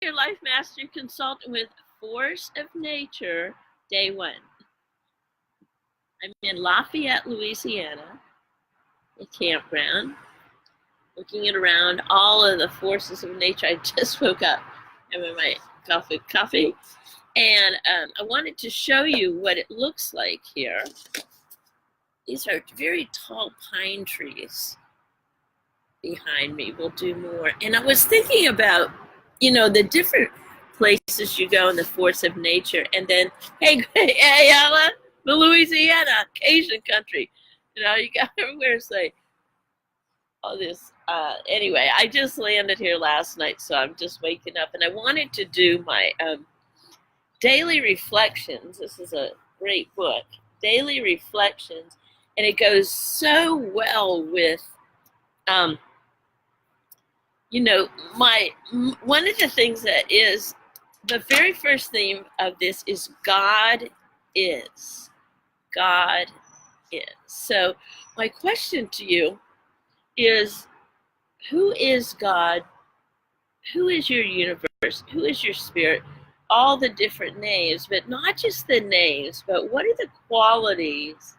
your Life Mastery Consultant with Force of Nature, Day 1. I'm in Lafayette, Louisiana, a campground, looking at around all of the forces of nature. I just woke up, having my coffee, and I wanted to show you what it looks like here. These are very tall pine trees behind me. We'll do more. And I was thinking about, the different places you go in the force of nature. And then, hey, Ella, the Louisiana, Cajun country. You got everywhere. It's like all this. Anyway, I just landed here last night, so I'm just waking up. And I wanted to do my daily reflections. This is a great book, Daily Reflections. And it goes so well with one of the things that is the very first theme of this is God is. God is. So my question to you is, who is God? Who is your universe? Who is your spirit? All the different names, but not just the names, but what are the qualities?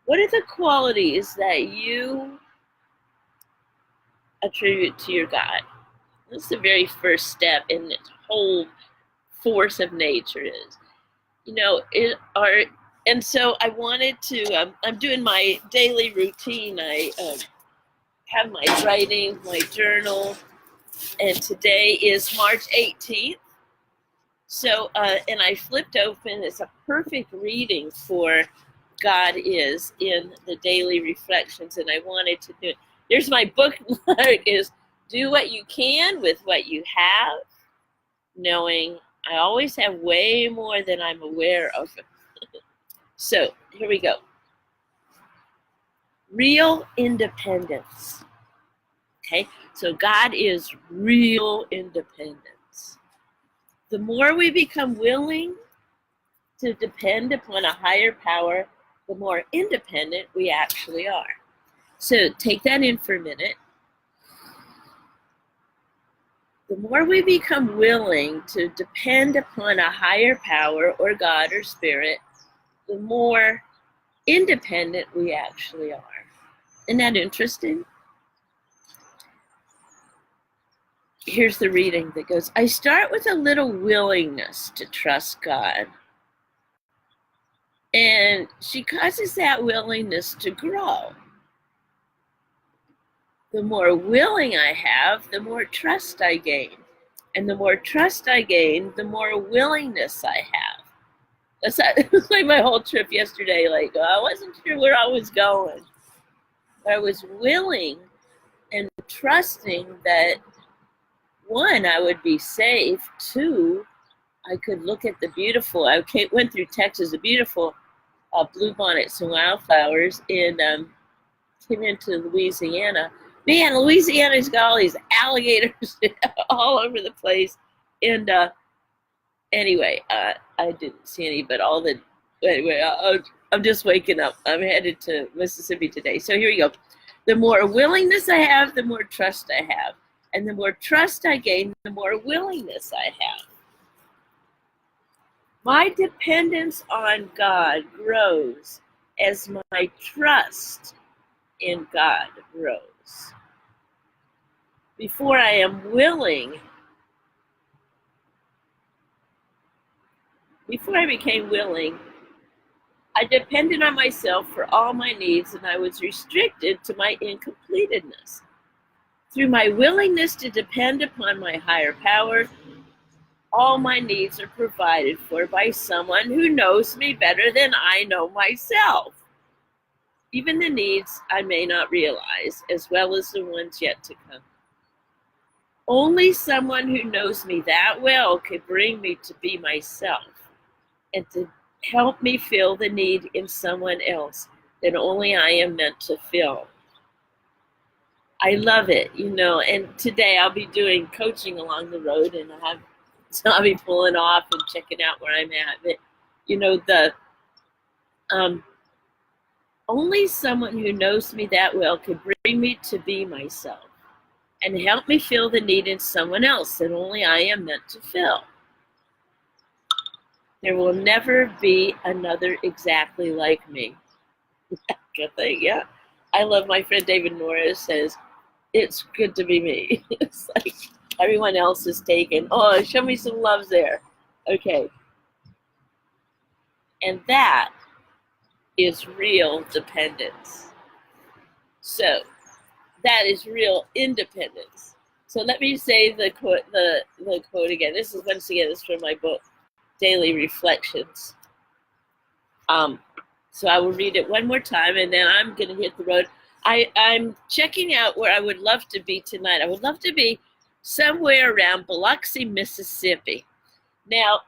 What are the qualities that you attribute to your God? That's the very first step in this whole force of nature is, and so I wanted to, I'm doing my daily routine. I have my writing, my journal, and today is March 18th. So, and I flipped open, it's a perfect reading for God is in the daily reflections, and I wanted to do it. There's my bookmark is do what you can with what you have, knowing I always have way more than I'm aware of. So here we go. Real independence. Okay, so God is real independence. The more we become willing to depend upon a higher power, the more independent we actually are. So take that in for a minute. The more we become willing to depend upon a higher power or God or spirit, the more independent we actually are. Isn't that interesting? Here's the reading that goes, I start with a little willingness to trust God. And she causes that willingness to grow. The more willing I have, the more trust I gain. And the more trust I gain, the more willingness I have. It was like my whole trip yesterday. Like, I wasn't sure where I was going. But I was willing and trusting that, one, I would be safe. Two, I could look at the beautiful, went through Texas, the beautiful bluebonnets and wildflowers, and came into Louisiana. Man, Louisiana's got all these alligators all over the place. And anyway, I didn't see any, but anyway, I'm just waking up. I'm headed to Mississippi today. So here we go. The more willingness I have, the more trust I have. And the more trust I gain, the more willingness I have. My dependence on God grows as my trust in God grows. Before I became willing, I depended on myself for all my needs, and I was restricted to my incompletedness. Through my willingness to depend upon my higher power, all my needs are provided for by someone who knows me better than I know myself. Even the needs I may not realize, as well as the ones yet to come. Only someone who knows me that well could bring me to be myself and to help me fill the need in someone else that only I am meant to fill. I love it, and today I'll be doing coaching along the road, and I'll be pulling off and checking out where I'm at. But, only someone who knows me that well could bring me to be myself and help me fill the need in someone else that only I am meant to fill. There will never be another exactly like me. Good thing, yeah. I love my friend David Norris says, it's good to be me. It's like everyone else is taken. Oh, show me some loves there. Okay. And that is real dependence. So that is real independence. So let me say the quote again. This is once again, this is from my book, Daily Reflections. So I will read it one more time, and then I'm going to hit the road. I'm checking out where I would love to be tonight. I would love to be somewhere around Biloxi, Mississippi. Now,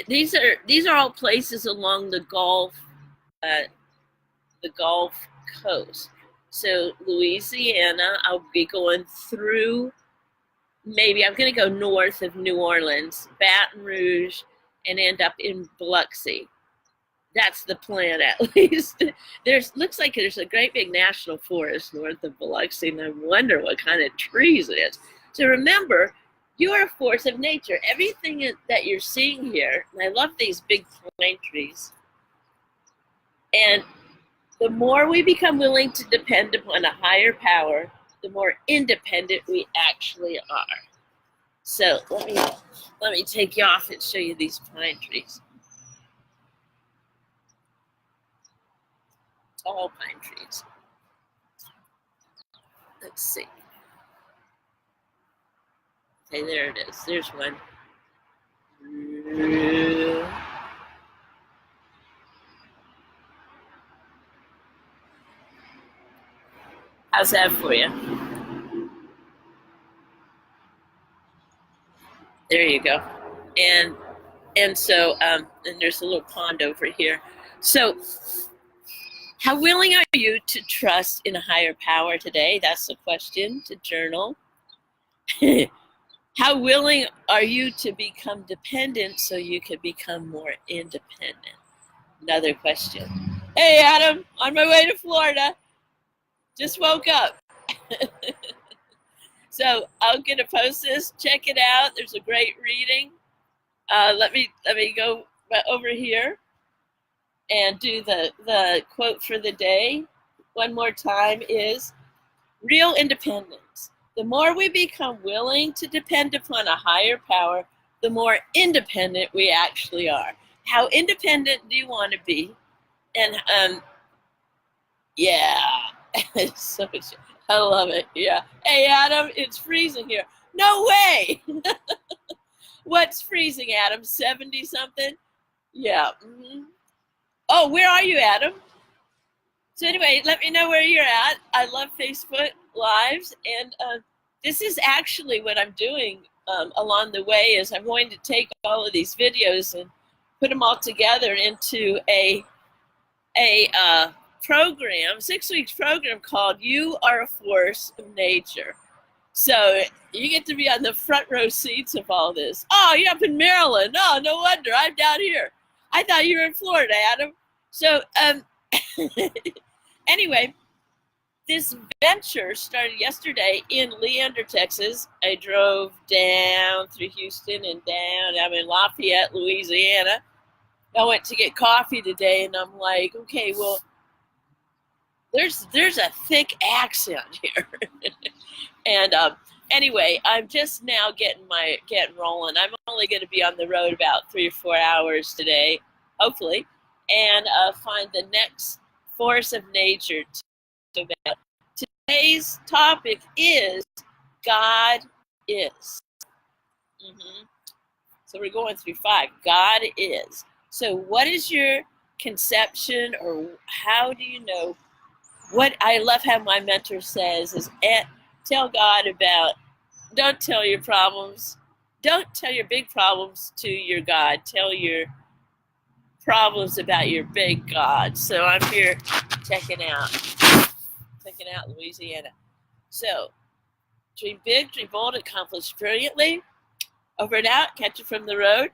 these are all places along the Gulf Coast. So Louisiana, I'll be going through. Maybe I'm going to go north of New Orleans, Baton Rouge, and end up in Biloxi. That's the plan, at least. Looks like there's a great big national forest north of Biloxi, and I wonder what kind of trees it is. So remember, you are a force of nature. Everything that you're seeing here, and I love these big pine trees. And the more we become willing to depend upon a higher power, the more independent we actually are. So let me take you off and show you these pine trees. Tall pine trees. Let's see. Okay, there it is. There's one. How's that for you? There you go. And so and there's a little pond over here. So how willing are you to trust in a higher power today? That's the question to journal. How willing are you to become dependent so you can become more independent? Another question. Hey, Adam, on my way to Florida. Just woke up. So I'm going to post this. Check it out. There's a great reading. Let me go over here and do the quote for the day one more time is real independence. The more we become willing to depend upon a higher power, the more independent we actually are. How independent do you want to be? And yeah, so I love it. Yeah. Hey, Adam, it's freezing here. No way. What's freezing, Adam? 70 something? Yeah. Mm-hmm. Oh, where are you, Adam? So anyway, let me know where you're at. I love Facebook Lives, and this is actually what I'm doing along the way is I'm going to take all of these videos and put them all together into a program, 6 weeks program called You Are a Force of Nature. So you get to be on the front row seats of all this. Oh, you're up in Maryland. Oh, no wonder. I'm down here. I thought you were in Florida, Adam. So anyway, this venture started yesterday in Leander, Texas. I drove down through Houston and down. I'm in Lafayette, Louisiana. I went to get coffee today, and I'm like, okay, well, there's a thick accent here. And anyway, I'm just now getting rolling. I'm only going to be on the road about 3 or 4 hours today, hopefully, and find the next force of nature to about. Today's topic is God is. Mm-hmm. So we're going through 5. God is. So what is your conception, or how do you know? What I love how my mentor says is tell God about, don't tell your problems, don't tell your big problems to your God. Tell your problems about your big God. So I'm here checking out Louisiana. So dream big, dream bold, accomplish brilliantly. Over and out. Catch you from the road.